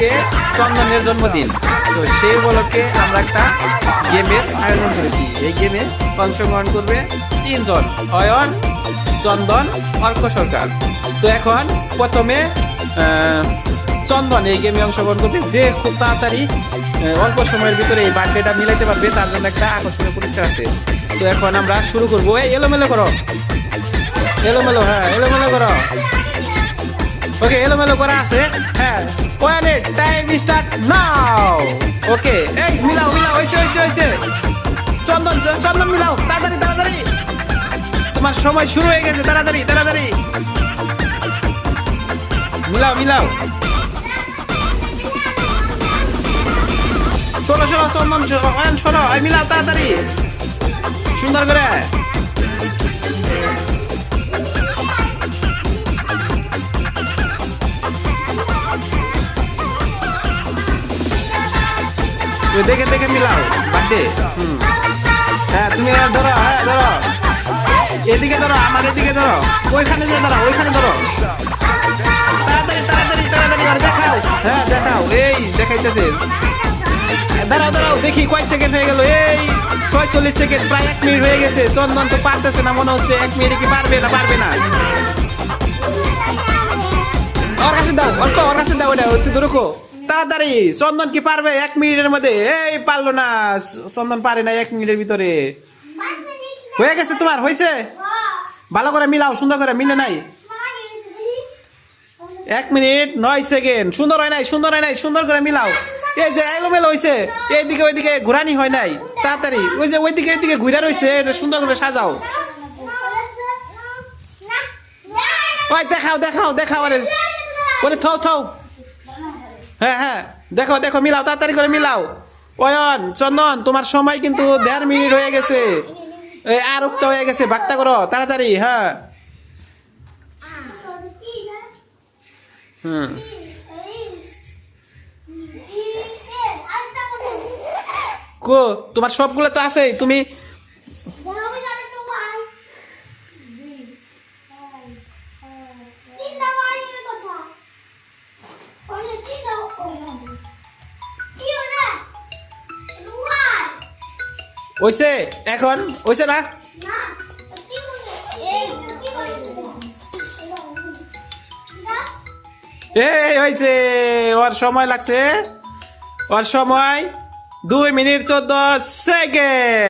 আজকে চন্দনের জন্মদিন। তো সেই উপলক্ষে আমরা একটা গেমের আয়োজন করেছি। এই গেমে অংশগ্রহণ করবে 3 জন, অয়ন, চন্দন, অর্ক সরকার। তো এখন প্রথমে চন্দন এই গেমে অংশগ্রহণ করবে। যে খুব তাড়াতাড়ি অল্প সময়ের ভিতরে এই বার্থডেটা মিলাইতে পারবে তার জন্য একটা আকর্ষণীয় পুরস্কার আছে। তো এখন আমরা শুরু করবো। এই এলোমেলো করো, এলোমেলো, হ্যাঁ এলোমেলো করো। ওকে, এলোমেলো করা আছে। হ্যাঁ, ওয়ানের টাইম স্টার্ট নাও। ওকে, এই মিলাও মিলাও, হয়েছে হয়েছে হয়েছে। চন্দন চন্দন মিলাও, তাড়াতাড়ি তাড়াতাড়ি, তোমার সময় শুরু হয়ে গেছে, তাড়াতাড়ি তাড়াতাড়ি মিলাও মিলাও। শোনো শোনো চন্দন, ওয়ান শোনো, এই মিলাও তাড়াতাড়ি, সুন্দর করে। দেখে দেখে মিলাও বার্থডে। হ্যাঁ তুমি ধরো, হ্যাঁ ধরো, এদিকে ধরো, আমার এদিকে ধরো, ওইখানে যে ধরো, ওইখানে ধরো, তাড়াতাড়ি তাড়াতাড়ি তাড়াতাড়ি আর দেখাও। হ্যাঁ দেখাও, এই দেখাইতেছে। দাঁড়াও দাঁড়াও, দেখি কয় সেকেন্ড হয়ে গেল। এই 46 সেকেন্ড, প্রায় 1 মিনিট হয়ে গেছে। চন্দন তো পারতেছে না মনে হচ্ছে। 1 মিনিটে কি পারবে না? পারবে না। ওর কাছে দাও, ওর কাছে দাও, ওটা তুই ধরো তাড়াতাড়ি। চন্দন কি পারবে 1 মিনিটের মধ্যে? এই পারলো না, চন্দন পারে না 1 মিনিটের ভিতরে। হয়ে গেছে তোমার, হয়েছে। ভালো করে মিলাও, সুন্দর করে। মিলে নাই, 1 মিনিট 9 সেকেন্ড। সুন্দর হয় নাই, সুন্দর হয় নাই, সুন্দর করে মিলাও। এই যে এলোমেলো হয়েছে, এইদিকে ওইদিকে ঘুরানি হয় নাই। তাড়াতাড়ি ওই যে ওইদিকে ওইদিকে ঘুরা রয়েছে, এটা সুন্দর করে সাজাও। ওই দেখাও দেখাও দেখাও, আরে ওরে থাও থাও। হ্যাঁ হ্যাঁ, দেখো দেখো, মিলাও তাড়াতাড়ি করে মিলাও। অয়ন, চন্দন, তোমার সময় কিন্তু 1.5 মিনিট হয়ে গেছে। এই আর উক্ত হয়ে গেছে, ভাগটা করো তাড়াতাড়ি। হ্যাঁ হুম, কো তোমার সবগুলো তো আছেই। তুমি ওইছে, এখন ওইছে না? এই হয়েছে, ওর সময় লাগছে। ওর সময় 2 মিনিট 14 সেকেন্ড।